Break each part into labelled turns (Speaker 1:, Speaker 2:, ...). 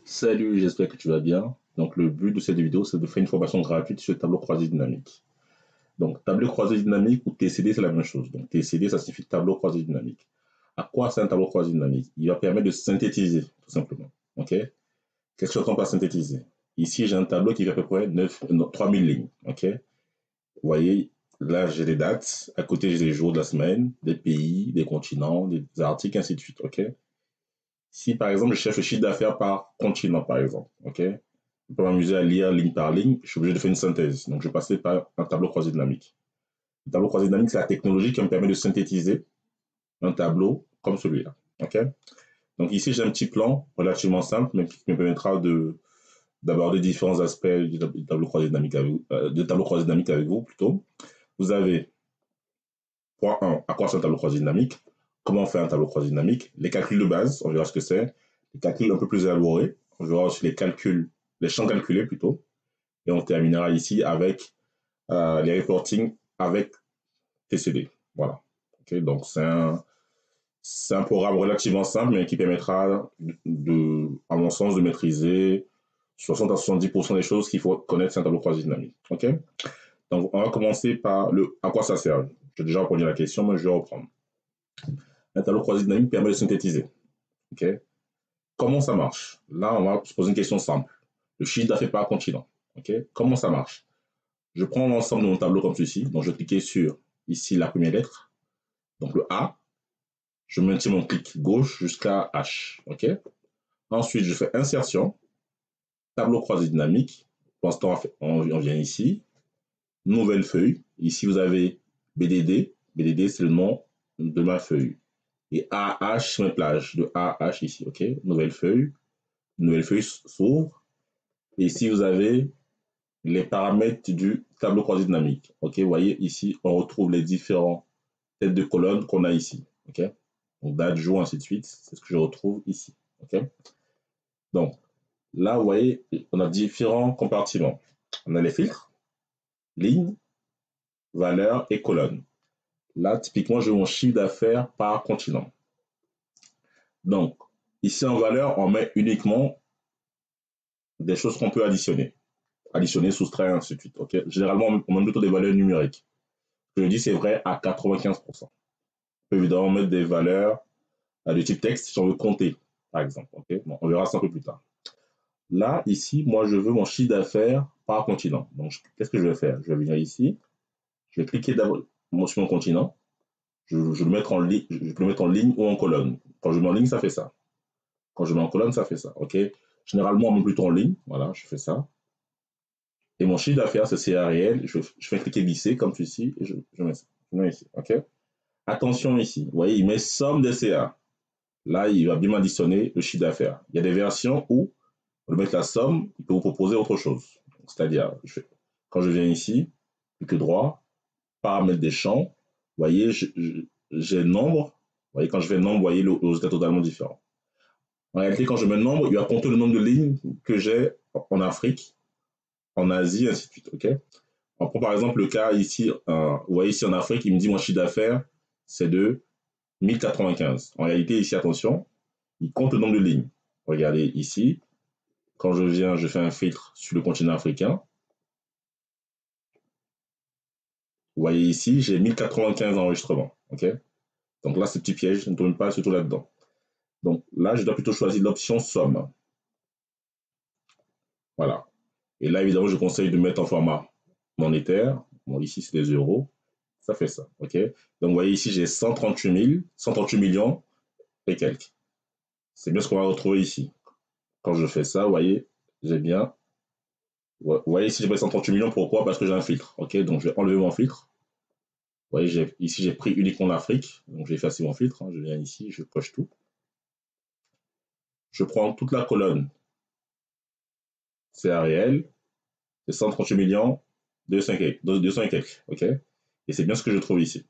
Speaker 1: Salut, j'espère que tu vas bien. Donc, le but de cette vidéo, c'est de faire une formation gratuite sur le tableau croisé dynamique. Donc, tableau croisé dynamique ou TCD, c'est la même chose. Donc, TCD, ça signifie tableau croisé dynamique. À quoi c'est un tableau croisé dynamique? Il va permettre de synthétiser, tout simplement. OK? Qu'est-ce que j'entends par synthétiser? Ici, j'ai un tableau qui fait à peu près 3000 lignes. OK? Vous voyez, là, j'ai des dates. À côté, j'ai les jours de la semaine, des pays, des continents, des articles, ainsi de suite. OK? Si, par exemple, je cherche le chiffre d'affaires par continent, par exemple, OK? Je peux m'amuser à lire ligne par ligne, je suis obligé de faire une synthèse. Donc, je vais passer par un tableau croisé dynamique. Le tableau croisé dynamique, c'est la technologie qui me permet de synthétiser un tableau comme celui-là. OK? Donc, ici, j'ai un petit plan relativement simple, mais qui me permettra d'aborder différents aspects du tableau croisé dynamique avec vous, plutôt. Vous avez, point 1, à quoi sert un tableau croisé dynamique? Comment faire un tableau croisé dynamique? Les calculs de base, on verra ce que c'est. Les calculs un peu plus élaborés, on verra aussi les champs calculés plutôt. Et on terminera ici avec les reporting avec TCD. Voilà. Okay, donc, c'est un programme relativement simple, mais qui permettra, à mon sens, de maîtriser 60 à 70% des choses qu'il faut connaître sur un tableau croisé dynamique. OK? Donc, on va commencer par à quoi ça sert. J'ai déjà répondu à la question, mais je vais reprendre. Un tableau croisé dynamique permet de synthétiser. OK? Comment ça marche? Là, on va se poser une question simple. Le chiffre d'affaires par continent. OK? Comment ça marche? Je prends l'ensemble de mon tableau comme ceci. Donc, je vais cliquer sur, ici, la première lettre. Donc, le A. Je maintiens mon clic gauche jusqu'à H. OK? Ensuite, je fais insertion. Tableau croisé dynamique. Pour l'instant, on vient ici. Nouvelle feuille. Ici, vous avez BDD. BDD, c'est le nom de ma feuille. Et AH, c'est mes plages. De AH ici. OK? Nouvelle feuille. Nouvelle feuille s'ouvre. Et ici, vous avez les paramètres du tableau croisé dynamique. OK? Vous voyez, ici, on retrouve les différents têtes de colonne qu'on a ici. OK? Donc, date, jour, ainsi de suite. C'est ce que je retrouve ici. OK? Donc, là, vous voyez, on a différents compartiments. On a les filtres, lignes, valeurs et colonnes. Là, typiquement, j'ai mon chiffre d'affaires par continent. Donc, ici en valeur, on met uniquement des choses qu'on peut additionner. Additionner, soustraire, ainsi de suite. OK? Généralement, on met plutôt des valeurs numériques. Je dis c'est vrai à 95%. On peut évidemment mettre des valeurs de type texte si on veut compter, par exemple. Okay, bon, on verra ça un peu plus tard. Là, ici, moi, je veux mon chiffre d'affaires par continent. Donc, qu'est-ce que je vais faire? Je vais venir ici, je vais cliquer d'abord sur mon continent, je vais le mettre en ligne, je peux le mettre en ligne ou en colonne. Quand je mets en ligne, ça fait ça. Quand je mets en colonne, ça fait ça. OK? Généralement, on met plutôt en ligne. Voilà, je fais ça. Et mon chiffre d'affaires, c'est CA réel. Je fais cliquer glisser comme ceci et je mets ça. Je mets ici. OK? Attention ici. Vous voyez, il met somme des CA. Là, il va bien m'additionner le chiffre d'affaires. Il y a des versions où, on va mettre la somme, il peut vous proposer autre chose. C'est-à-dire, quand je viens ici, clic droit, paramètres des champs, vous voyez, j'ai nombre. Vous voyez, quand je fais nombre, vous voyez, le résultat est totalement différent. En réalité, quand je mets nombre, il va compter le nombre de lignes que j'ai en Afrique, en Asie, ainsi de suite. OK? On prend par exemple le cas ici, vous voyez ici en Afrique, il me dit mon chiffre d'affaires, c'est de 1095. En réalité, ici, attention, il compte le nombre de lignes. Regardez ici, quand je viens, je fais un filtre sur le continent africain. Vous voyez ici, j'ai 1095 enregistrements. Okay, donc là, ce petit piège ne tourne pas surtout là-dedans. Donc là, je dois plutôt choisir l'option somme. Voilà. Et là, évidemment, je conseille de mettre en format monétaire. Bon, ici, c'est des euros. Ça fait ça. OK? Donc, vous voyez ici, j'ai 138 millions et quelques. C'est bien ce qu'on va retrouver ici. Quand je fais ça, vous voyez, j'ai bien. Vous voyez ici, j'ai pris 138 millions. Pourquoi? Parce que j'ai un filtre. OK? Donc, je vais enlever mon filtre. Vous voyez, ici, j'ai pris uniquement l'Afrique. Donc, j'ai effacé mon filtre. Je viens ici, je coche tout. Je prends toute la colonne. C'est un réel. C'est 138 millions, 200 et quelques. OK? Et c'est bien ce que je trouve ici.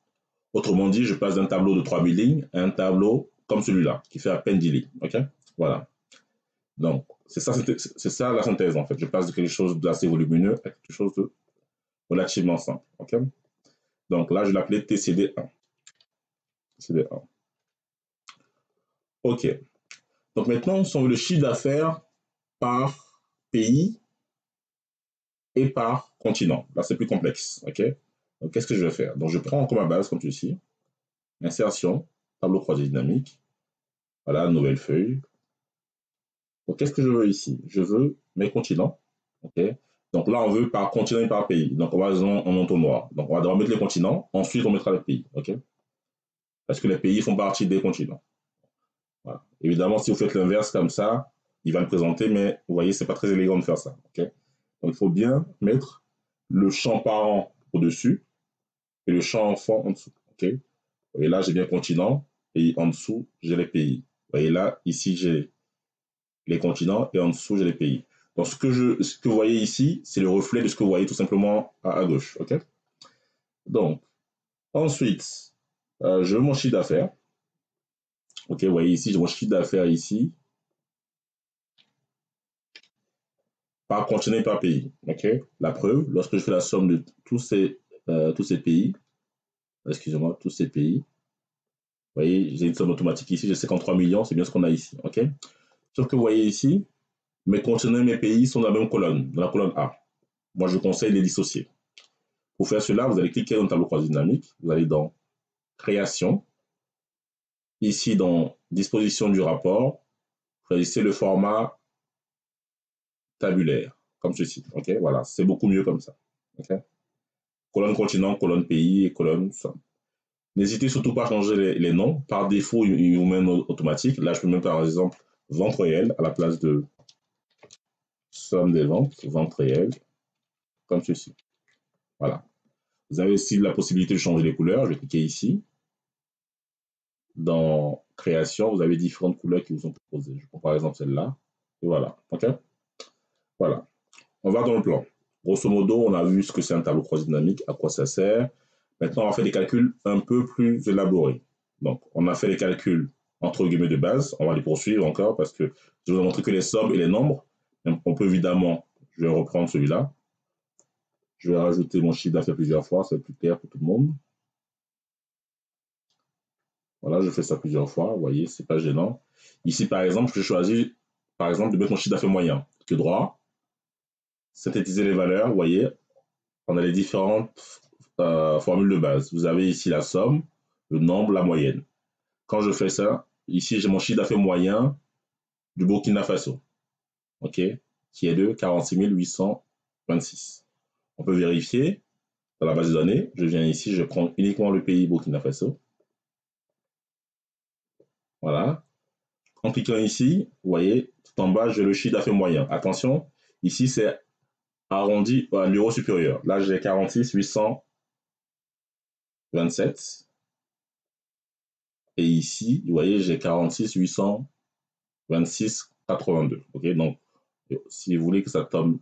Speaker 1: Autrement dit, je passe d'un tableau de 3000 lignes à un tableau comme celui-là, qui fait à peine 10 lignes. OK? Voilà. Donc, c'est ça la synthèse, en fait. Je passe de quelque chose d'assez volumineux à quelque chose de relativement simple. OK? Donc là, je l'appelais TCD1. TCD1. OK. Donc maintenant, si on veut le chiffre d'affaires par pays et par continent. Là, c'est plus complexe. OK? Donc, qu'est-ce que je vais faire? Donc, je prends comme ma base, comme ceci. Insertion, tableau croisé dynamique. Voilà, nouvelle feuille. Donc, qu'est-ce que je veux ici? Je veux mes continents. OK? Donc là, on veut par continent et par pays. Donc, on va en entonnoir. Donc, on va d'abord mettre les continents. Ensuite, on mettra les pays. OK? Parce que les pays font partie des continents. Voilà. Évidemment, si vous faites l'inverse comme ça, il va le présenter, mais vous voyez, c'est pas très élégant de faire ça. OK? Donc, il faut bien mettre le champ parent au-dessus et le champ enfant en dessous. OK? Et là, j'ai bien continent et en dessous, j'ai les pays. Vous voyez là, ici, j'ai les continents et en dessous, j'ai les pays. Donc, ce que vous voyez ici, c'est le reflet de ce que vous voyez tout simplement à gauche. OK? Donc, ensuite, je veux mon chiffre d'affaires. OK, vous voyez ici, j'ai mon chiffre d'affaires ici par continent et par pays. OK? La preuve, lorsque je fais la somme de tous ces pays, excusez-moi, tous ces pays, vous voyez, j'ai une somme automatique ici, j'ai 53 millions, c'est bien ce qu'on a ici. OK? Sauf que vous voyez ici, mes continents et mes pays sont dans la même colonne, dans la colonne A. Moi, je conseille de les dissocier. Pour faire cela, vous allez cliquer dans le tableau croisé dynamique, vous allez dans Création, ici dans Disposition du rapport, choisissez le format tabulaire, comme ceci. OK? Voilà, c'est beaucoup mieux comme ça. OK? Colonne continent, colonne pays et colonne somme. N'hésitez surtout pas à changer les noms. Par défaut, il vous met un automatique. Là, je peux mettre par exemple vente réelle à la place de somme des ventes, vente réelle, comme ceci. Voilà. Vous avez aussi la possibilité de changer les couleurs. Je vais cliquer ici. Dans Création, vous avez différentes couleurs qui vous sont proposées. Je prends par exemple celle-là. Et voilà. OK? Voilà. On va dans le plan. Grosso modo, on a vu ce que c'est un tableau croisé dynamique, à quoi ça sert. Maintenant, on va faire des calculs un peu plus élaborés. Donc, on a fait les calculs entre guillemets de base. On va les poursuivre encore parce que je vous ai montré que les sommes et les nombres. On peut évidemment, je vais reprendre celui-là. Je vais rajouter mon chiffre d'affaires plusieurs fois, c'est plus clair pour tout le monde. Voilà, je fais ça plusieurs fois, vous voyez, c'est pas gênant. Ici, par exemple, je choisis, par exemple, de mettre mon chiffre d'affaires moyen. Que droit, synthétiser les valeurs, vous voyez, on a les différentes formules de base. Vous avez ici la somme, le nombre, la moyenne. Quand je fais ça, ici, j'ai mon chiffre d'affaires moyen du Burkina Faso, OK, qui est de 46 826. On peut vérifier dans la base de données. Je viens ici, je prends uniquement le pays Burkina Faso. Voilà. En cliquant ici, vous voyez, tout en bas, j'ai le chiffre d'affaires moyen. Attention, ici, c'est arrondi à l'euro supérieur. Là, j'ai 46 827. Et ici, vous voyez, j'ai 46 826 82. OK, donc, si vous voulez que ça tombe,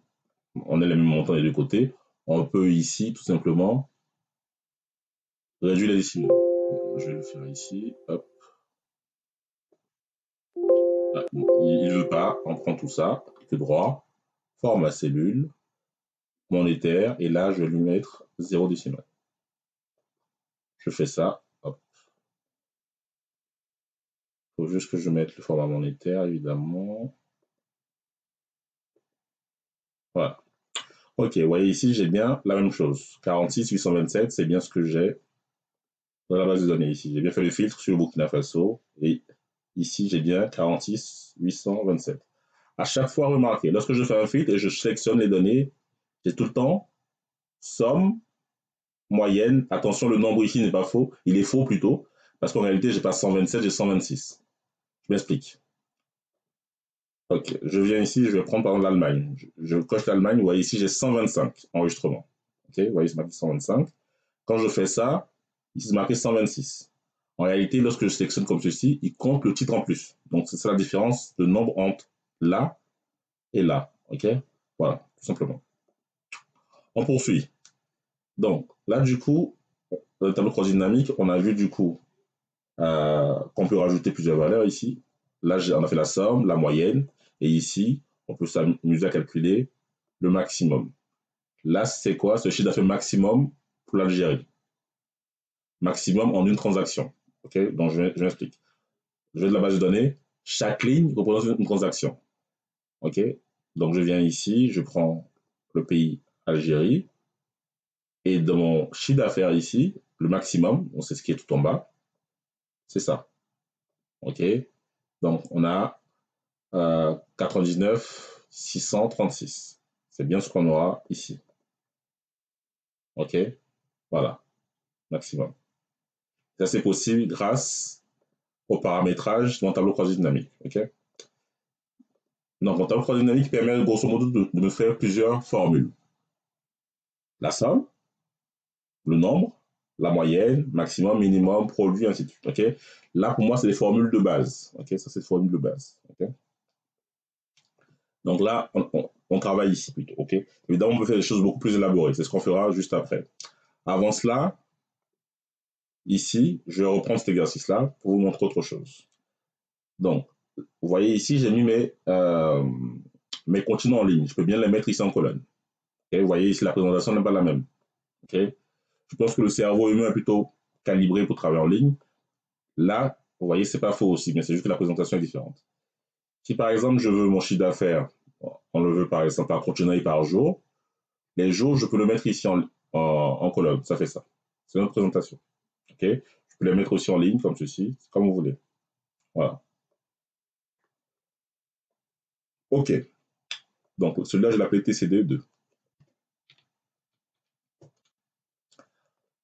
Speaker 1: on ait les mêmes montants des deux côtés, on peut ici, tout simplement, réduire les décimaux. Je vais le faire ici. Hop. Là, il ne veut pas, on prend tout ça, clic droit, format cellule, monétaire, et là, je vais lui mettre 0 décimal. Je fais ça. Hop. Il faut juste que je mette le format monétaire, évidemment. Voilà. OK, vous voyez ici, j'ai bien la même chose. 46 827, c'est bien ce que j'ai dans la base de données ici. J'ai bien fait le filtre sur le Burkina Faso. Et ici, j'ai bien 46 827. À chaque fois, remarquez, lorsque je fais un filtre et je sélectionne les données, j'ai tout le temps somme, moyenne. Attention, le nombre ici n'est pas faux. Il est faux plutôt. Parce qu'en réalité, j'ai pas 127, j'ai 126. Je m'explique. Ok, je viens ici, je vais prendre par exemple l'Allemagne. Je coche l'Allemagne, vous voyez ici, j'ai 125 enregistrements. Ok, vous voyez, c'est marqué 125. Quand je fais ça, ici, c'est marqué 126. En réalité, lorsque je sélectionne comme ceci, il compte le titre en plus. Donc, c'est ça la différence de nombre entre là et là. Ok, voilà, tout simplement. On poursuit. Donc, là, du coup, dans le tableau croisé dynamique, on a vu du coup qu'on peut rajouter plusieurs valeurs ici. Là, on a fait la somme, la moyenne, et ici, on peut s'amuser à calculer le maximum. Là, c'est quoi? Ce chiffre d'affaires maximum pour l'Algérie. Maximum en une transaction. OK? Donc, je m'explique. Je vais de la base de données. Chaque ligne représente une transaction. OK? Donc, je viens ici, je prends le pays Algérie. Et dans mon chiffre d'affaires ici, le maximum, on sait ce qui est tout en bas, c'est ça. OK? Donc, on a 99 636. C'est bien ce qu'on aura ici. OK? Voilà, maximum. Ça, c'est possible grâce au paramétrage de mon tableau croisé dynamique. OK? Donc, mon tableau croisé dynamique permet grosso modo de me faire plusieurs formules. La somme, le nombre, la moyenne, maximum, minimum, produit, ainsi de suite. OK? Là, pour moi, c'est les formules de base. OK? Ça, c'est les formules de base. OK? Donc là, on travaille ici plutôt. OK? Évidemment, on peut faire des choses beaucoup plus élaborées. C'est ce qu'on fera juste après. Avant cela, ici, je vais reprendre cet exercice-là pour vous montrer autre chose. Donc, vous voyez ici, j'ai mis mes continents en ligne. Je peux bien les mettre ici en colonne. Okay? Vous voyez ici, la présentation n'est pas la même. Okay? Je pense que le cerveau humain est plutôt calibré pour travailler en ligne. Là, vous voyez, c'est pas faux aussi, mais c'est juste que la présentation est différente. Si par exemple, je veux mon chiffre d'affaires, on le veut par exemple par continent et par jour, les jours, je peux le mettre ici en colonne. Ça fait ça. C'est notre présentation. Okay? Je peux les mettre aussi en ligne, comme ceci, comme vous voulez. Voilà. OK. Donc, celui-là, je l'appelle TCD2.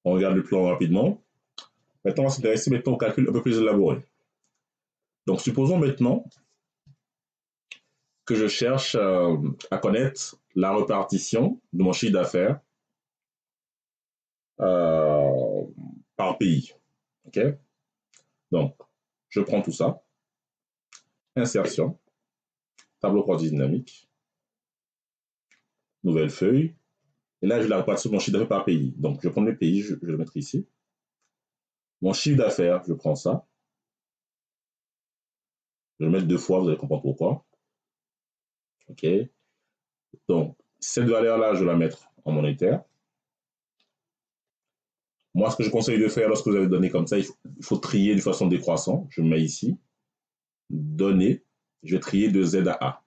Speaker 1: On regarde le plan rapidement. Maintenant, on va s'intéresser maintenant au calcul un peu plus élaboré. Donc, supposons maintenant que je cherche à connaître la répartition de mon chiffre d'affaires par pays. OK? Donc, je prends tout ça. Insertion. Tableau croisé dynamique. Nouvelle feuille. Et là, je la répartition de mon chiffre d'affaires par pays. Donc, je prends les pays, je vais le mettre ici. Mon chiffre d'affaires, je prends ça. Je vais le mettre 2 fois, vous allez comprendre pourquoi. OK? Donc, cette valeur-là, je vais la mettre en monétaire. Moi, ce que je conseille de faire lorsque vous avez donné comme ça, il faut trier de façon décroissante. Je me mets ici. Données. Je vais trier de Z à A.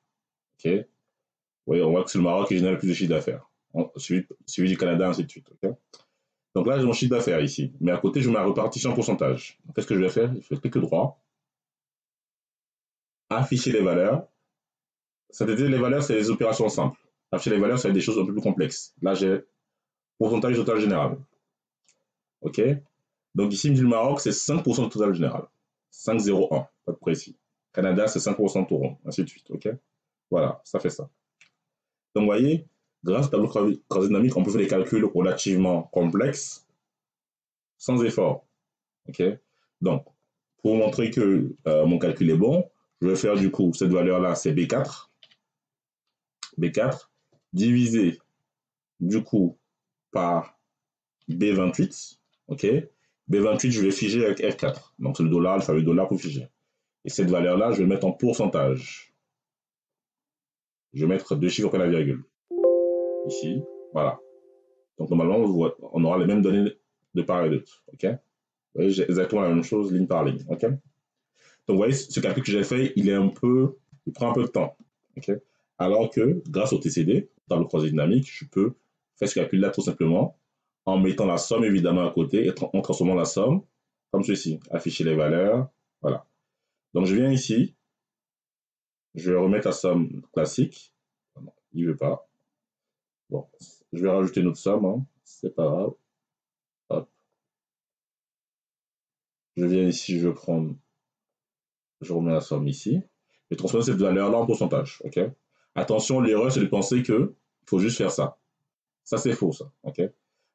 Speaker 1: OK? Vous voyez, on voit que c'est le Maroc qui génère le plus de chiffre d'affaires. Suivi du Canada, ainsi de suite. OK? Donc là, j'ai mon chiffre d'affaires ici. Mais à côté, je mets ma répartition en pourcentage. Qu'est-ce que je vais faire? Je fais clic droit. Afficher les valeurs. C'est-à-dire, les valeurs, c'est les opérations simples. Afficher les valeurs, c'est des choses un peu plus complexes. Là, j'ai pourcentage total général. OK? Donc ici, le Maroc, c'est 5% du total général. 5,01, pas de précis. Canada, c'est 5% tout rond, ainsi de suite. OK? Voilà, ça fait ça. Donc, vous voyez, grâce au tableau croisé dynamique, on peut faire des calculs relativement complexes sans effort. OK? Donc, pour vous montrer que mon calcul est bon, je vais faire du coup, cette valeur-là, c'est B4. B4 divisé du coup par B28. OK? B28, je vais figer avec F4. Donc, c'est le dollar, il faut le dollar pour figer. Et cette valeur-là, je vais le mettre en pourcentage. Je vais mettre 2 chiffres après la virgule. Ici, voilà. Donc, normalement, on aura les mêmes données de part et d'autre. OK? Vous voyez, j'ai exactement la même chose, ligne par ligne. OK? Donc, vous voyez, ce calcul que j'ai fait, il prend un peu de temps. OK? Alors que, grâce au TCD, tableau croisé dynamique, je peux faire ce calcul-là tout simplement en mettant la somme évidemment à côté et en transformant la somme comme ceci. Afficher les valeurs. Voilà. Donc, je viens ici. Je vais remettre la somme classique. Non, il ne veut pas. Bon, je vais rajouter notre somme. Hein. C'est pas grave. Hop. Je viens ici, je remets la somme ici. Et transformer cette valeur-là en pourcentage. OK? Attention, l'erreur, c'est de penser qu'il faut juste faire ça. Ça, c'est faux, ça. OK?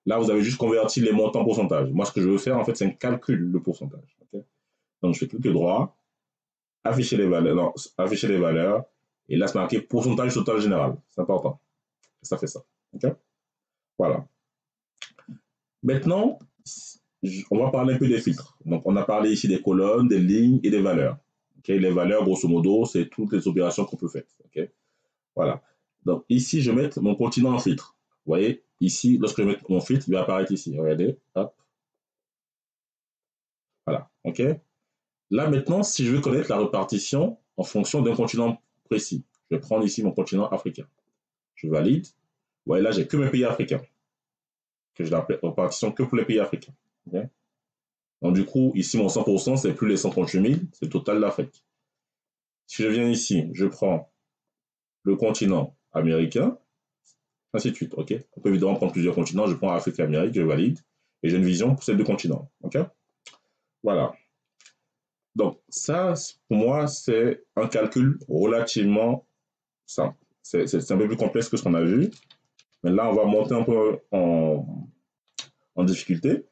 Speaker 1: Là, vous avez juste converti les montants en pourcentage. Moi, ce que je veux faire, en fait, c'est un calcul de pourcentage. OK? Donc, je fais clic droit, afficher les valeurs, non, afficher les valeurs, et là, c'est marqué pourcentage total général. C'est important. Ça fait ça. OK? Voilà. Maintenant, on va parler un peu des filtres. Donc, on a parlé ici des colonnes, des lignes et des valeurs. Okay? Les valeurs, grosso modo, c'est toutes les opérations qu'on peut faire. Okay? Voilà. Donc, ici, je vais mettre mon continent en filtre. Vous voyez, ici, lorsque je mets mon filtre, il va apparaître ici. Regardez. Hop. Voilà. OK? Là, maintenant, si je veux connaître la répartition en fonction d'un continent précis, Je vais prendre ici mon continent africain. Je valide. Vous voyez là, j'ai que mes pays africains. Que je l'appelle répartition que pour les pays africains. Okay? Donc du coup, ici, mon 100%, c'est plus les 138 000, c'est le total de l'Afrique. Si je viens ici, je prends le continent américain, ainsi de suite. Ok? On peut évidemment prendre plusieurs continents. Je prends Afrique et Amérique, je valide. Et j'ai une vision pour ces deux continents. Ok? Voilà. Donc ça, pour moi, c'est un calcul relativement simple. C'est un peu plus complexe que ce qu'on a vu. Mais là, on va monter un peu en difficulté.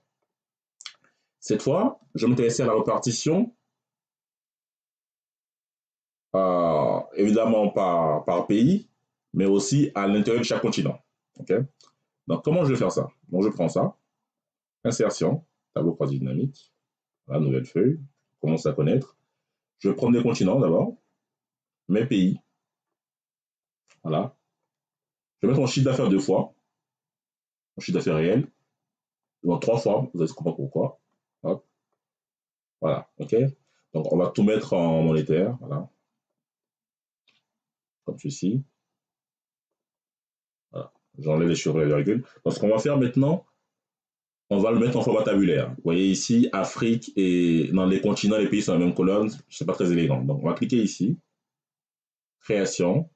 Speaker 1: Cette fois, je vais m'intéresser à la répartition, évidemment par pays, mais aussi à l'intérieur de chaque continent. Okay? Donc, comment je vais faire ça? Donc, je prends ça, insertion, tableau croisé dynamique, la nouvelle feuille, commence à connaître. Je vais prendre les continents d'abord, mes pays, voilà. Je vais mettre mon chiffre d'affaires 2 fois, mon chiffre d'affaires réel, donc 3 fois, vous allez comprendre pourquoi. Hop. Voilà, ok. Donc, on va tout mettre en monétaire, voilà, comme ceci. Voilà. J'enlève les chiffres et les virgules. Donc, ce qu'on va faire maintenant, on va le mettre en format tabulaire. Vous voyez ici, Afrique et dans les continents, les pays sont dans la même colonne. Ce n'est pas très élégant. Donc, on va cliquer ici, création,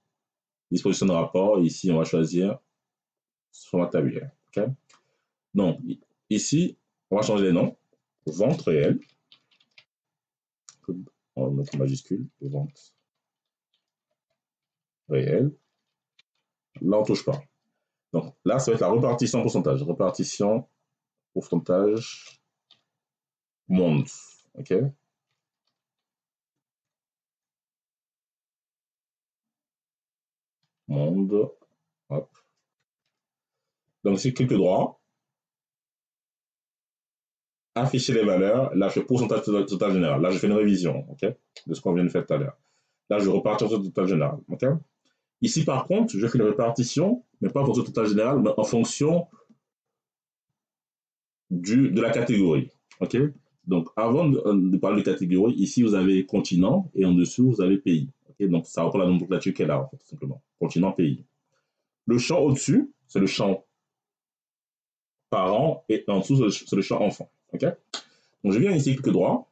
Speaker 1: disposition de rapport. Ici, on va choisir format tabulaire. Okay? Donc, ici, on va changer les noms. Vente réelle. On va mettre en majuscule. Vente réelle. Là, on ne touche pas. Donc, là, ça va être la répartition en pourcentage. Répartition, pourcentage, monde. OK? Monde. Hop. Donc, si je clique droit, afficher les valeurs. Là, je fais pourcentage total général. Là, je fais une révision, OK, de ce qu'on vient de faire tout à l'heure. Là, je repartir sur le total général, OK. Ici, par contre, je fais une répartition, mais pas en fonction du total général, mais en fonction de la catégorie, OK. Donc, avant de parler de catégorie, ici, vous avez continent et en dessous, vous avez pays. Okay? Donc, ça reprend la nomenclature qu'elle a, en fait, tout simplement. Continent, pays. Le champ au-dessus, c'est le champ parent et en dessous, c'est le champ enfant, OK. Donc, je viens ici, clic droit,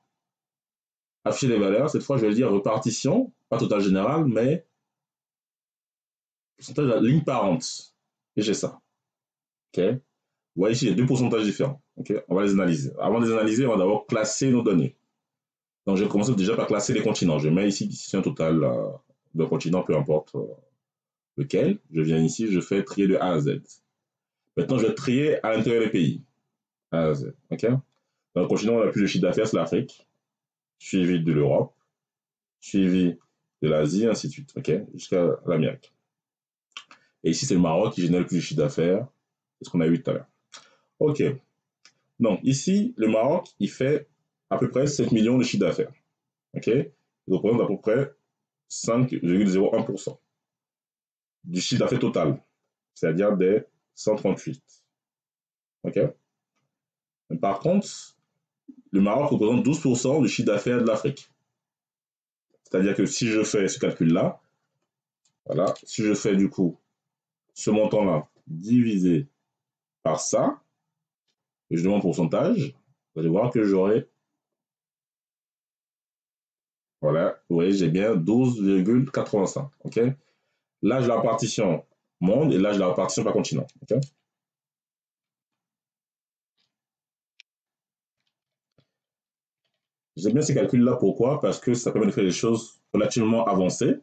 Speaker 1: afficher les valeurs. Cette fois, je vais dire répartition, pas total général, mais pourcentage de la ligne parente. Et j'ai ça. OK. Vous voyez ici, il y a deux pourcentages différents. OK. On va les analyser. Avant de les analyser, on va d'abord classer nos données. Donc, je vais commencer déjà par classer les continents. Je mets ici un total de continents, peu importe lequel. Je viens ici, je fais trier de A à Z. Maintenant, je vais trier à l'intérieur des pays. A à Z. OK. Dans le continent, on a plus de chiffre d'affaires, c'est l'Afrique, suivi de l'Europe, suivi de l'Asie, ainsi de suite. OK. Jusqu'à l'Amérique. Et ici, c'est le Maroc qui génère le plus de chiffre d'affaires. C'est ce qu'on a vu tout à l'heure. OK. Donc, ici, le Maroc, il fait à peu près 7 millions de chiffre d'affaires. OK. Il représente à peu près 5,01% du chiffre d'affaires total, c'est-à-dire des 138. OK. Mais par contre, le Maroc représente 12% du chiffre d'affaires de l'Afrique. C'est-à-dire que si je fais ce calcul-là, voilà, si je fais du coup ce montant-là divisé par ça, et je demande pourcentage, vous allez voir que j'aurai, voilà, vous voyez, j'ai bien 12,85. OK. Là, j'ai la partition monde et là, j'ai la partition par continent. OK. J'aime bien ces calculs-là. Pourquoi? Parce que ça permet de faire des choses relativement avancées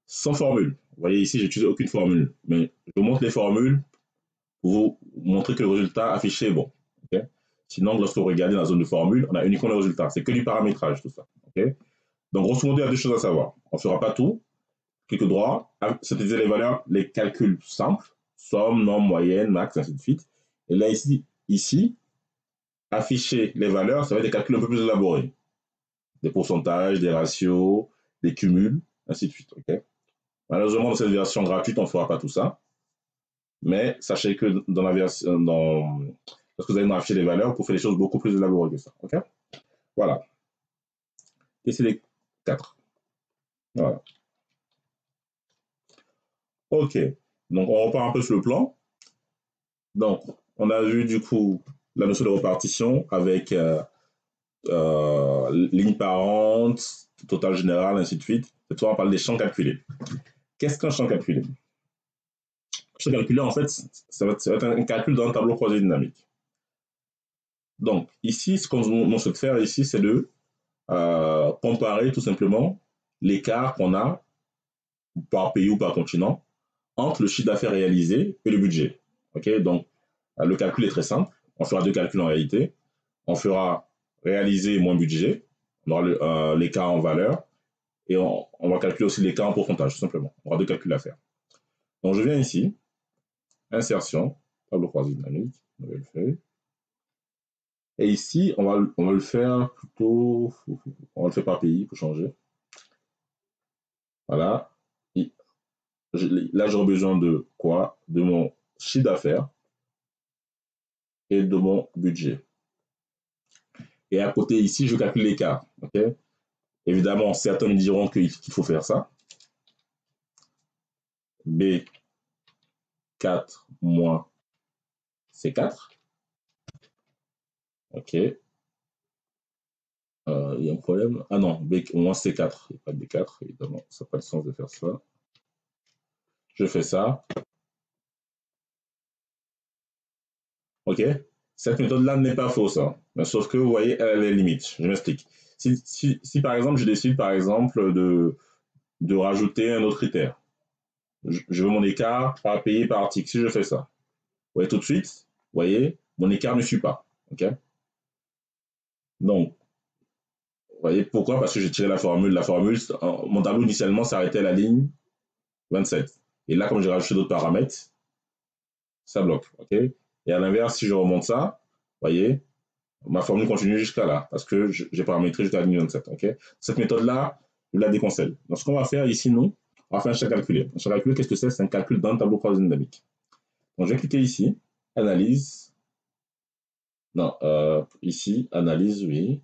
Speaker 1: sans formule. Vous voyez ici, j'utilise aucune formule, mais je vous montre les formules pour vous montrer que le résultat affiché est bon. Okay. Sinon, lorsque vous regardez dans la zone de formule, on a uniquement le résultat. C'est que du paramétrage, tout ça. Okay. Donc, grosso modo, il y a deux choses à savoir. On ne fera pas tout. Clic droit, synthétiser les valeurs, les calculs simples, somme, nombre, moyenne, max, ainsi de suite. Et là, ici, afficher les valeurs, ça va être des calculs un peu plus élaborés. Des pourcentages, des ratios, des cumuls, ainsi de suite. Okay. Malheureusement, dans cette version gratuite, on ne fera pas tout ça. Mais sachez que dans la version, lorsque vous allez afficher les valeurs, pour faire des choses beaucoup plus élaborées que ça. OK. Voilà. Et c'est les 4. Voilà. OK. Donc, on repart un peu sur le plan. Donc, on a vu du coup la notion de répartition avec ligne parente, total général, ainsi de suite. Cette fois, on parle des champs calculés. Qu'est-ce qu'un champ calculé? Un champ calculé, en fait, ça va être un calcul dans un tableau croisé dynamique. Donc, ici, ce qu'on souhaite faire ici, c'est de comparer tout simplement l'écart qu'on a par pays ou par continent entre le chiffre d'affaires réalisé et le budget. Okay, donc, le calcul est très simple. On fera deux calculs en réalité. On fera réalisé moins budget. On aura l'écart en valeur. Et on va calculer aussi l'écart en pourcentage, tout simplement. On aura deux calculs à faire. Donc, je viens ici. Insertion. Tableau croisé dynamique. Nouvelle feuille. Et ici, on va le faire plutôt. On va le faire par pays pour changer. Voilà. Et là, j'aurai besoin de quoi? De mon chiffre d'affaires et de mon budget. Et à côté, ici, je calcule l'écart. Okay, évidemment, certains me diront qu'il faut faire ça. B4 moins C4. OK. Il y a un problème. Ah non, B moins C4. Il n'y a pas de B4, évidemment. Ça n'a pas de sens de faire ça. Je fais ça. OK. Cette méthode-là n'est pas fausse. Hein. Mais sauf que, vous voyez, elle a les limites. Je m'explique. Si, par exemple, je décide, par exemple, de rajouter un autre critère. Je veux mon écart par pays par article. Si je fais ça, vous voyez tout de suite, vous voyez, mon écart ne suit pas. OK. Donc, vous voyez pourquoi? Parce que j'ai tiré la formule. La formule, mon tableau initialement s'arrêtait à la ligne 27. Et là, comme j'ai rajouté d'autres paramètres, ça bloque. Okay, et à l'inverse, si je remonte ça, vous voyez, ma formule continue jusqu'à là, parce que j'ai paramétré jusqu'à la ligne 27. Okay, cette méthode-là, je la déconseille. Donc, ce qu'on va faire ici, nous, on va faire un champ calculé. Un champ calculé, qu'est-ce que c'est? C'est un calcul dans le tableau croisé dynamique. Donc, je vais cliquer ici, analyse. Non, ici, analyse, oui.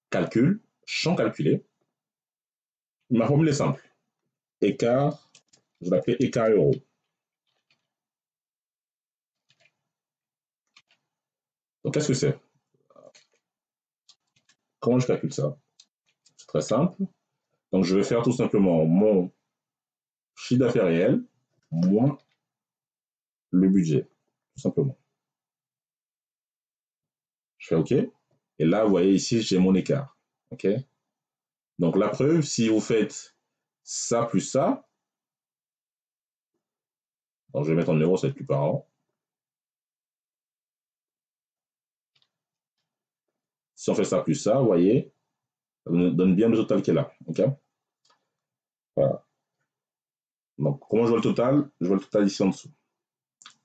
Speaker 1: Calcul, champ calculé. Ma formule est simple. Écart, je vais l'appeler écart euro. Donc, qu'est-ce que c'est? Comment je calcule ça? C'est très simple. Donc, je vais faire tout simplement mon chiffre d'affaires réel moins le budget, tout simplement. Je fais OK. Et là, vous voyez ici, j'ai mon écart. OK. Donc, la preuve, si vous faites ça plus ça, donc je vais mettre en euros, ça va être plus parlant. Si on fait ça plus ça, vous voyez, ça nous donne bien le total qui est là. OK. Voilà. Donc, comment je vois le total? Je vois le total ici en dessous.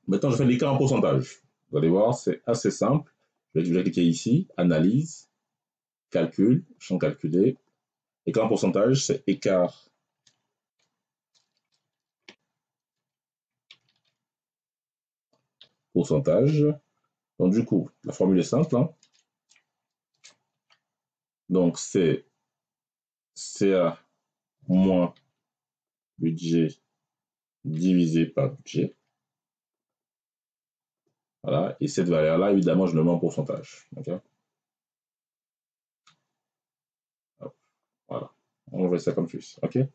Speaker 1: Maintenant, je fais l'écart en pourcentage. Vous allez voir, c'est assez simple. Je vais cliquer ici, analyse, calcul, champ calculé. Écart en pourcentage, c'est écart pourcentage. Donc, du coup, la formule est simple. Hein. Donc, c'est CA moins budget divisé par budget. Voilà. Et cette valeur-là, évidemment, je le mets en pourcentage. Okay, voilà. On va faire ça comme plus. OK. Vous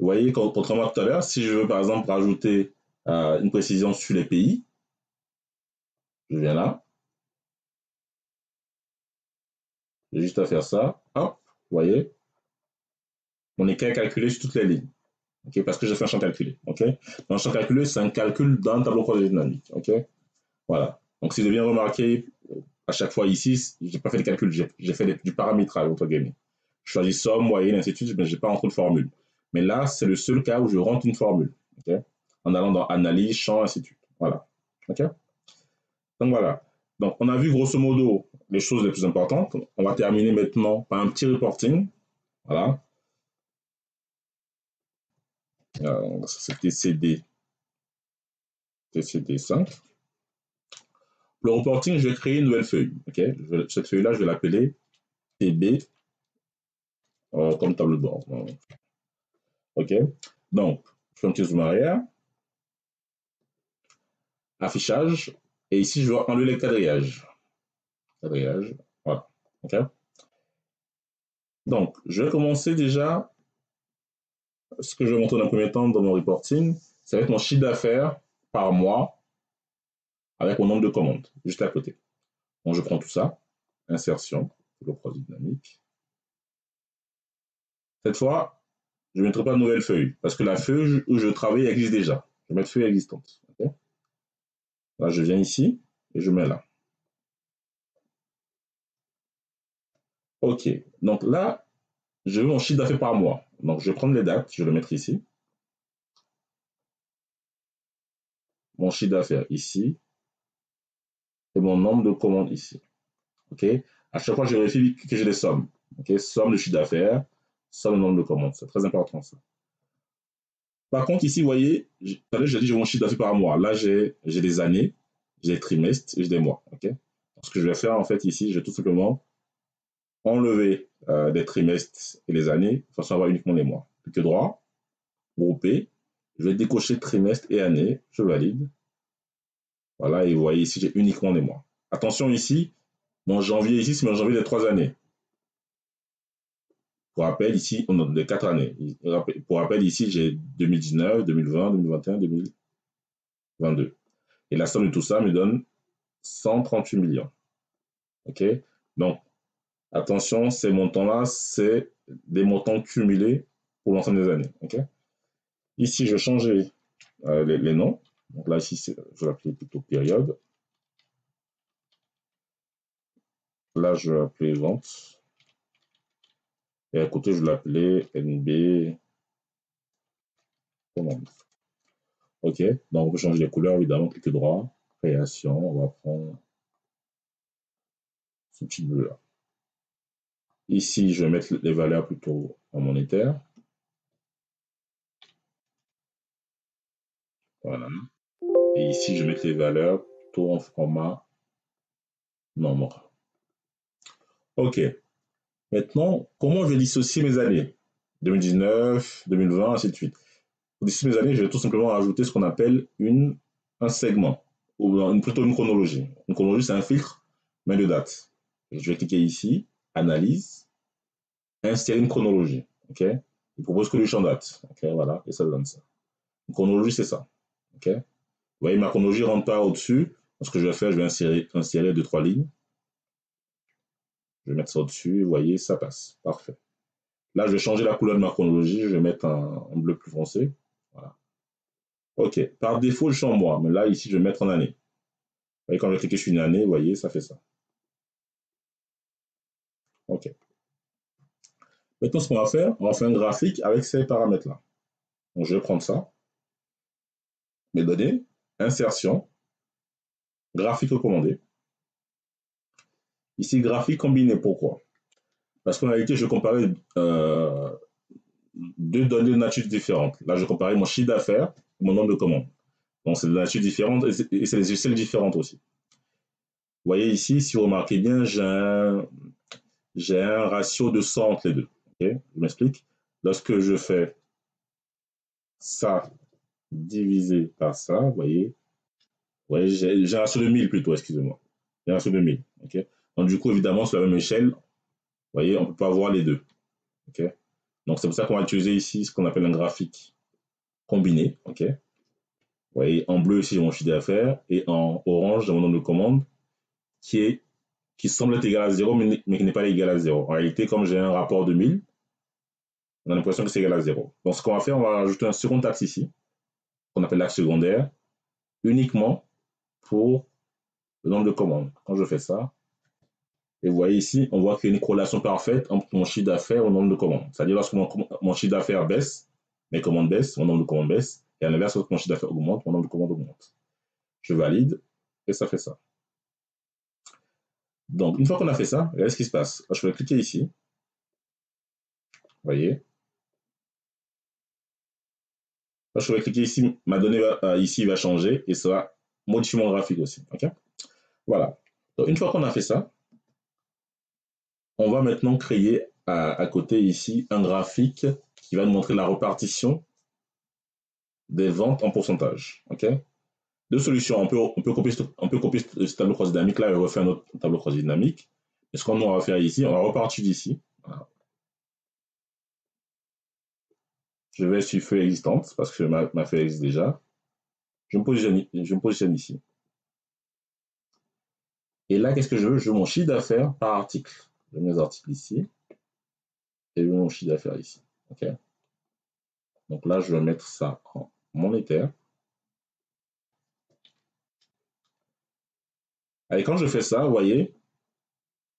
Speaker 1: voyez, contrairement à tout à l'heure, si je veux, par exemple, rajouter une précision sur les pays, je viens là. J'ai juste à faire ça. Hop, vous voyez, mon écart est calculé sur toutes les lignes. Okay, parce que j'ai fait un champ calculé. Okay, donc, un champ calculé, c'est un calcul dans le tableau croisé dynamique. Okay, voilà. Donc, si vous avez bien remarqué, à chaque fois ici, je n'ai pas fait de calcul, j'ai fait du paramétrage, entre guillemets. Je choisis somme, moyenne, ainsi de suite, mais je n'ai pas rentré de formule. Mais là, c'est le seul cas où je rentre une formule. Okay, en allant dans analyse, champ, ainsi de suite. Voilà. Okay, donc, voilà. Donc, on a vu grosso modo les choses les plus importantes. On va terminer maintenant par un petit reporting. Voilà. C'est TCD5. Le reporting, je vais créer une nouvelle feuille. Okay, cette feuille-là, je vais l'appeler TB comme tableau de bord. OK, donc, je fais un petit zoom arrière. affichage, et ici, je vais enlever les quadrillages. Quadrillage, voilà. OK? Donc, je vais commencer déjà, ce que je vais montrer dans un premier temps dans mon reporting, ça va être mon chiffre d'affaires par mois avec mon nombre de commandes, juste à côté. Donc, je prends tout ça, insertion, le croisé dynamique. Cette fois, je ne mettrai pas de nouvelle feuille, parce que la feuille où je travaille existe déjà. Je vais mettre feuille existante. Okay? Là, je viens ici et je mets là. OK. Donc là, je veux mon chiffre d'affaires par mois. Donc, je vais prendre les dates, je vais le mettre ici. Mon chiffre d'affaires ici. Et mon nombre de commandes ici. OK? À chaque fois, je vérifie que j'ai les sommes. OK? Somme de chiffre d'affaires, somme le nombre de commandes. C'est très important, ça. Par contre, ici, vous voyez, tout à l'heure, j'ai dit j'ai mon chiffre d'affaires par mois. Là, j'ai des années, j'ai des trimestres et j'ai des mois. OK? Ce que je vais faire, en fait, ici, je vais tout simplement enlever des trimestres et les années, de façon à avoir uniquement les mois. Clic droit, grouper, je vais décocher trimestre et année, je valide. Voilà, et vous voyez ici, j'ai uniquement les mois. Attention ici, mon janvier ici, c'est mon janvier des 3 années. Pour rappel, ici, on a des 4 années. Pour rappel, ici, j'ai 2019, 2020, 2021, 2022. Et la somme de tout ça me donne 138 millions. OK? Donc, attention, ces montants-là, c'est des montants cumulés pour l'ensemble des années. OK? Ici, je vais changer les noms. Donc là, ici, je vais l'appeler plutôt période. Là, je vais l'appeler vente. Et à côté, je vais l'appeler NB commande. OK. Donc, on peut changer les couleurs, évidemment. Clic droit, création. On va prendre ce petit bleu-là. Ici, je vais mettre les valeurs plutôt en monétaire. Voilà. Et ici, je vais mettre les valeurs plutôt en format nombre. OK. Maintenant, comment je vais dissocier mes années 2019, 2020, ainsi de suite. Pour dissocier mes années, je vais tout simplement rajouter ce qu'on appelle un segment, ou plutôt une chronologie. Une chronologie, c'est un filtre, mais de date. Je vais cliquer ici, analyse, insérer une chronologie. OK? Il propose que le champ date. OK, voilà, et ça donne ça. Une chronologie, c'est ça. OK? Vous voyez, ma chronologie ne rentre pas au-dessus. Ce que je vais faire, je vais insérer 2-3 lignes. Je vais mettre ça au-dessus, vous voyez, ça passe. Parfait. Là, je vais changer la couleur de ma chronologie, je vais mettre un bleu plus foncé. Voilà. OK. Par défaut, je suis en mois, mais là, ici, je vais mettre en année. Vous voyez, quand je vais cliquer sur une année, vous voyez, ça fait ça. OK. Maintenant, ce qu'on va faire, on va faire un graphique avec ces paramètres-là. Donc, je vais prendre ça, mes données, insertion, graphique recommandé. Ici, graphique combiné. Pourquoi? Parce qu'en réalité, je vais comparer deux données de nature différentes. Là, je vais comparer mon chiffre d'affaires et mon nombre de commandes. Donc, c'est de nature différente et c'est des échelles différentes aussi. Vous voyez ici, si vous remarquez bien, j'ai un ratio de 100 entre les deux. Okay, je m'explique. Lorsque je fais ça divisé par ça, vous voyez j'ai un ratio de 1000 plutôt, excusez-moi. J'ai un ratio de 1000. Okay. Donc, du coup, évidemment, sur la même échelle, vous voyez, on ne peut pas voir les deux. Okay. Donc, c'est pour ça qu'on va utiliser ici ce qu'on appelle un graphique combiné. Okay. Vous voyez, en bleu, ici, j'ai mon chiffre d'affaires, et en orange, j'ai mon nombre de commandes qui semble être égal à 0, mais qui n'est pas égal à 0. En réalité, comme j'ai un rapport de 1000, on a l'impression que c'est égal à 0. Donc, ce qu'on va faire, on va rajouter un second axe ici, qu'on appelle l'axe secondaire, uniquement pour le nombre de commandes. Quand je fais ça, et vous voyez ici, on voit qu'il y a une corrélation parfaite entre mon chiffre d'affaires et mon nombre de commandes. C'est-à-dire, lorsque mon chiffre d'affaires baisse, mes commandes baissent, mon nombre de commandes baisse, et à l'inverse, lorsque mon chiffre d'affaires augmente, mon nombre de commandes augmente. Je valide, et ça fait ça. Donc, une fois qu'on a fait ça, regardez ce qui se passe. Je vais cliquer ici. Vous voyez. Là, je vais cliquer ici, ma donnée ici va changer et ça va modifier mon graphique aussi. Okay, voilà. Donc, une fois qu'on a fait ça, on va maintenant créer à côté ici un graphique qui va nous montrer la répartition des ventes en pourcentage. Okay, deux solutions. On peut copier ce tableau croisé dynamique là et refaire un autre tableau croisé dynamique. Et ce qu'on va faire ici, on va repartir d'ici. Voilà. Je vais sur feuille existante parce que ma feuille existe déjà. Je me positionne ici. Et là, qu'est-ce que je veux? Je veux mon chiffre d'affaires par article. Je mets mes articles ici et je veux mon chiffre d'affaires ici. OK? Donc là, je vais mettre ça en monétaire. Et quand je fais ça, vous voyez,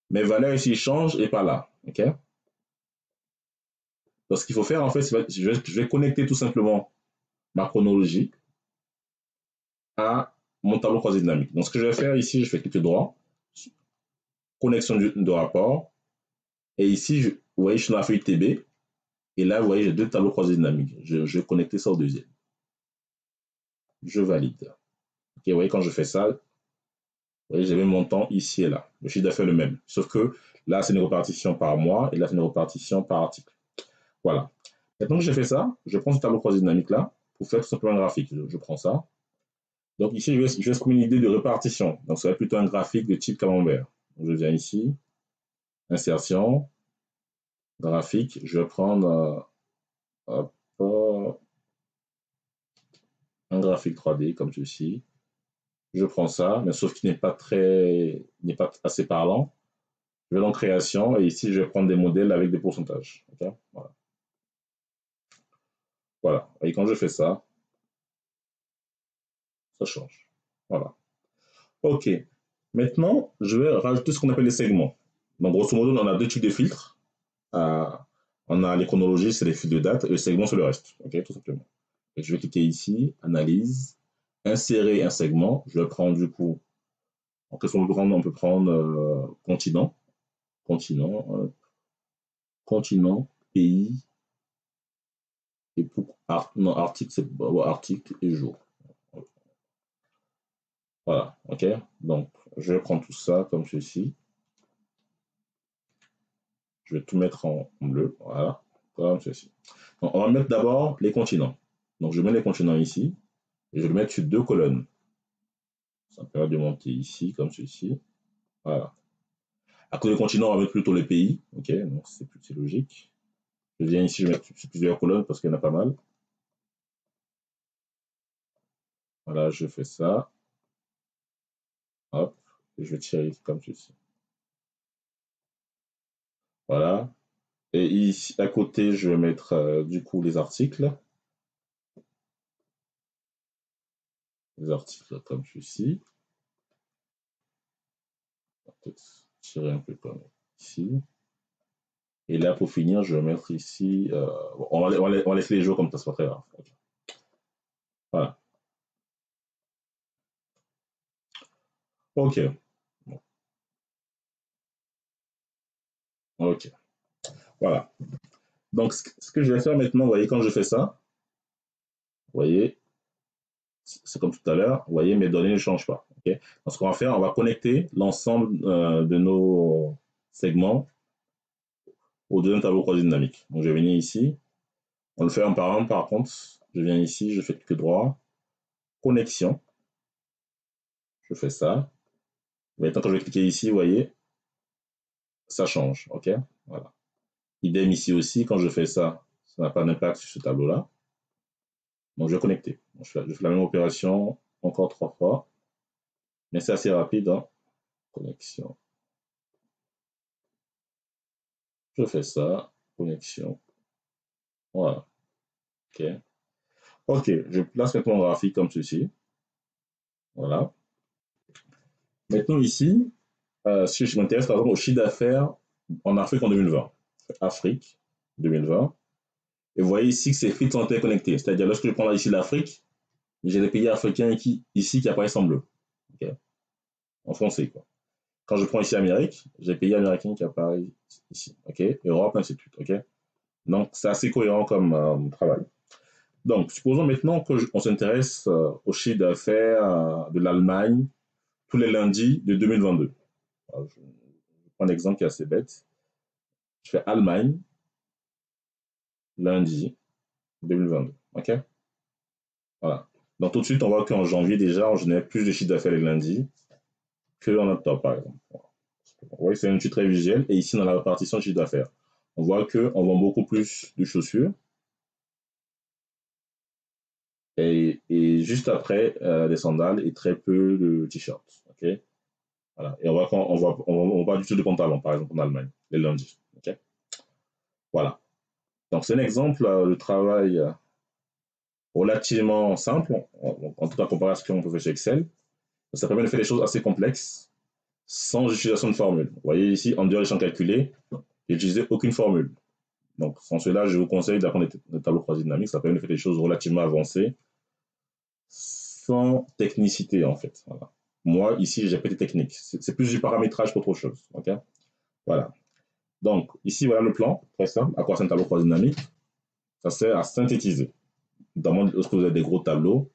Speaker 1: mes valeurs ici changent et pas là. OK? Donc, ce qu'il faut faire, en fait, je vais connecter tout simplement ma chronologie à mon tableau croisé dynamique. Donc, ce que je vais faire ici, je fais clic droit, connexion de rapport. Et ici, vous voyez, je suis dans la feuille TB. Et là, vous voyez, j'ai deux tableaux croisés dynamiques. Je vais connecter ça au deuxième. Je valide. OK, vous voyez, quand je fais ça, vous voyez, j'ai mon montant ici et là. Le chiffre d'affaires est le même. Sauf que là, c'est une répartition par mois et là, c'est une répartition par article. Voilà. Maintenant que j'ai fait ça, je prends ce tableau croisé dynamique là pour faire tout simplement un graphique. Je prends ça. Donc ici, je vais trouver une idée de répartition. Donc ça va être plutôt un graphique de type camembert. Donc, je viens ici, insertion, graphique. Je vais prendre un graphique 3D comme ceci. Je prends ça, mais sauf qu'il n'est pas assez parlant. Je vais dans création et ici, je vais prendre des modèles avec des pourcentages. Okay, voilà. Voilà. Et quand je fais ça, ça change. Voilà. OK. Maintenant, je vais rajouter ce qu'on appelle les segments. Donc, grosso modo, on a deux types de filtres. On a les chronologies, c'est les fils de date, et le segment, c'est le reste. OK, tout simplement. Et je vais cliquer ici, analyse, insérer un segment. Je vais prendre du coup, en question de grande, on peut prendre continent, continent, pays, et pour non, article, c'est article et jour. Voilà, ok. Donc, je vais prendre tout ça comme ceci. Je vais tout mettre en bleu, voilà, comme ceci. Donc, on va mettre d'abord les continents. Donc, je mets les continents ici, et je vais le mettre sur deux colonnes. Ça me permet de monter ici, comme ceci. Voilà. À côté des continents, on va mettre plutôt les pays. Ok, donc c'est logique. Je viens ici, je vais mettre sur plusieurs colonnes parce qu'il y en a pas mal. Voilà, je fais ça. Hop, et je vais tirer comme ceci. Voilà. Et ici, à côté, je vais mettre du coup les articles. Les articles comme ceci. Peut-être tirer un peu comme ici. Et là, pour finir, je vais mettre ici. On va laisser les jours comme ça, c'est pas très grave. Okay. Voilà. Ok. Ok. Voilà. Donc, ce que je vais faire maintenant, vous voyez, quand je fais ça, vous voyez, c'est comme tout à l'heure, vous voyez, mes données ne changent pas. Okay. Donc, ce qu'on va faire, on va connecter l'ensemble de nos segments au deuxième tableau croisé dynamique. Donc, je vais venir ici. On le fait un par un, par contre. Je viens ici, je fais clic droit, connexion. Je fais ça. Maintenant, quand je vais cliquer ici, vous voyez, ça change. OK? Voilà. Idem ici aussi, quand je fais ça, ça n'a pas d'impact sur ce tableau-là. Donc, je vais connecter. Donc, je fais la même opération encore 3 fois. Mais c'est assez rapide. Hein? Connexion. Je fais ça. Connexion. Voilà. OK. OK. Je place maintenant mon graphique comme ceci. Voilà. Maintenant, ici, si je m'intéresse par exemple au chiffre d'affaires en Afrique en 2020. Afrique 2020. Et vous voyez ici que ces fils sont interconnectés. C'est-à-dire, lorsque je prends ici l'Afrique, j'ai des pays africains ici qui apparaissent en bleu. Okay. En français, quoi. Quand je prends ici Amérique, j'ai des pays américains qui apparaissent ici. Okay. Europe, ainsi de suite. Okay. Donc, c'est assez cohérent comme travail. Donc, supposons maintenant qu'on s'intéresse au chiffre d'affaires de l'Allemagne tous les lundis de 2022. Alors, je prends un exemple qui est assez bête. Je fais Allemagne, lundi 2022. OK? Voilà. Donc tout de suite, on voit qu'en janvier, déjà, on génère plus de chiffre d'affaires les lundis qu'en octobre, par exemple. Vous voyez, c'est une étude très visuelle. Et ici, dans la répartition de chiffre d'affaires, on voit qu'on vend beaucoup plus de chaussures. Et juste après, des sandales et très peu de t-shirts. Okay, voilà. Et on voit qu'on on voit du tout de pantalons, par exemple, en Allemagne, les lundis. Okay, voilà. Donc, c'est un exemple de travail relativement simple, en tout cas comparé à ce qu'on peut faire chez Excel. Ça permet de faire des choses assez complexes sans utilisation de formule. Vous voyez ici, en dehors des champs calculés, j'ai utilisé aucune formule. Donc, sans cela, je vous conseille d'apprendre des tableaux croisés dynamiques. Ça permet de faire des choses relativement avancées sans technicité, en fait. Voilà. Moi, ici, j'ai pas de technique. C'est plus du paramétrage qu'autre chose. Okay, voilà. Donc, ici, voilà le plan, très simple. À quoi sert un tableau croisé dynamique? Ça sert à synthétiser. Notamment lorsque vous avez des gros tableaux.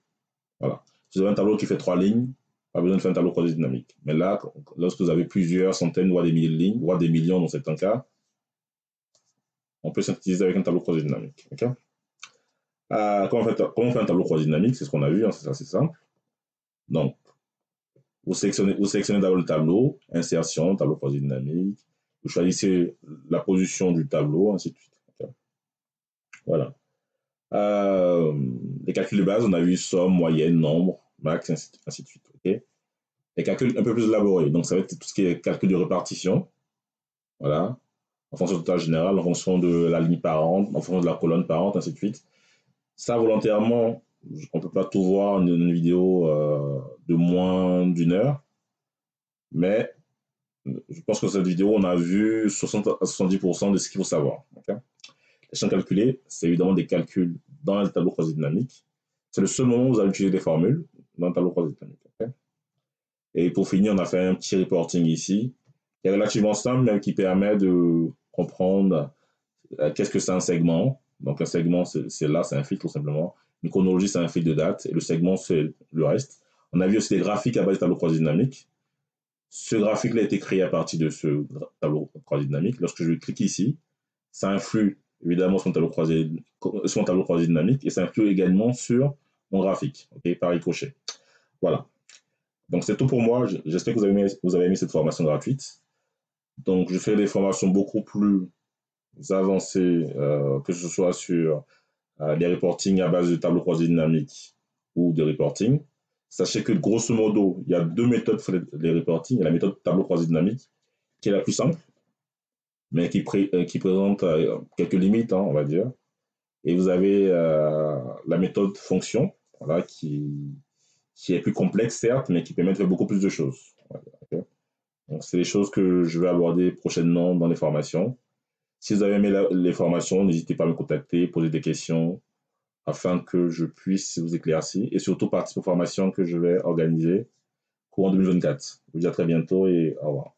Speaker 1: Voilà. Si vous avez un tableau qui fait 3 lignes, pas besoin de faire un tableau croisé dynamique. Mais là, lorsque vous avez plusieurs centaines, voire des milliers de lignes, voire des millions dans certains cas, on peut synthétiser avec un tableau croisé dynamique. Okay, comment on fait un tableau croisé dynamique? C'est ce qu'on a vu, hein, c'est assez simple. Donc, vous sélectionnez d'abord le tableau, insertion, tableau croisé dynamique, vous choisissez la position du tableau, ainsi de suite. Okay, voilà. Les calculs de base, on a vu somme, moyenne, nombre, max, ainsi de suite. Okay, les calculs un peu plus élaborés, donc ça va être tout ce qui est calcul de répartition, voilà, en fonction du total général, en fonction de la ligne parente, en fonction de la colonne parente, ainsi de suite. Ça, volontairement, on ne peut pas tout voir en une vidéo de moins d'une heure, mais je pense que cette vidéo, on a vu 60 à 70% de ce qu'il faut savoir. Okay, les champs calculés, c'est évidemment des calculs dans le tableau croisé dynamique. C'est le seul moment où vous allez utiliser des formules dans le tableau croisé dynamique. Okay, et pour finir, on a fait un petit reporting ici, qui est relativement simple, mais qui permet de comprendre qu'est-ce que c'est un segment. Donc un segment, c'est là, c'est un fil tout simplement. Une chronologie, c'est un fil de date. Et le segment, c'est le reste. On a vu aussi des graphiques à base de tableau croisé dynamique. Ce graphique-là a été créé à partir de ce tableau croisé dynamique. Lorsque je clique ici, ça influe évidemment sur mon tableau croisé dynamique et ça influe également sur mon graphique, okay, par ricochet. Voilà. Donc c'est tout pour moi. J'espère que vous avez aimé cette formation gratuite. Donc je fais des formations beaucoup plus avancées, que ce soit sur des reporting à base de tableau croisé dynamique ou de reporting. Sachez que grosso modo, il y a deux méthodes pour les reporting. Il y a la méthode tableau croisé dynamique, qui est la plus simple, mais qui présente quelques limites, hein, on va dire. Et vous avez la méthode fonction, voilà, qui est plus complexe, certes, mais qui permet de faire beaucoup plus de choses. Voilà, okay. Donc, c'est des choses que je vais aborder prochainement dans les formations. Si vous avez aimé les formations, n'hésitez pas à me contacter, poser des questions afin que je puisse vous éclaircir et surtout participer aux formations que je vais organiser courant 2024. Je vous dis à très bientôt et au revoir.